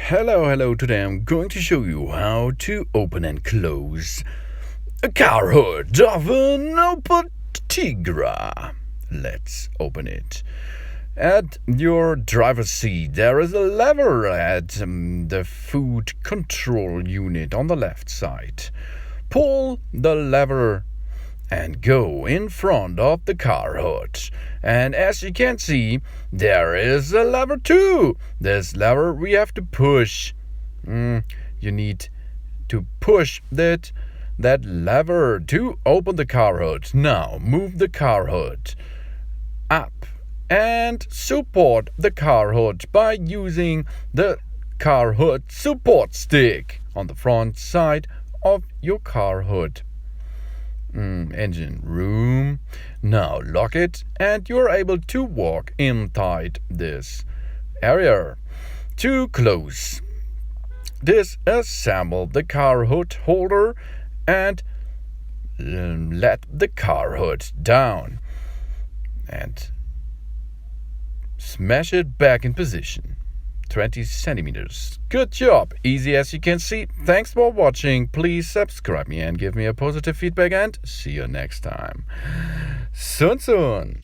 Hello, today I'm going to show you how to open and close a car hood of an Opel Tigra. Let's open it. At your driver's seat there is a lever at the food control unit on the left side. Pull the lever and go in front of the car hood. And as you can see, there is a lever too. This lever we have to push. You need to push that lever to open the car hood. Now move the car hood up and support the car hood by using the car hood support stick on the front side of your car hood. Engine room. Now lock it and you're able to walk inside this area. To close, disassemble the car hood holder and let the car hood down and smash it back in position. 20 centimeters. Good job. Easy as you can see. Thanks for watching. Please subscribe me and give me a positive feedback, and see you next time. Soon.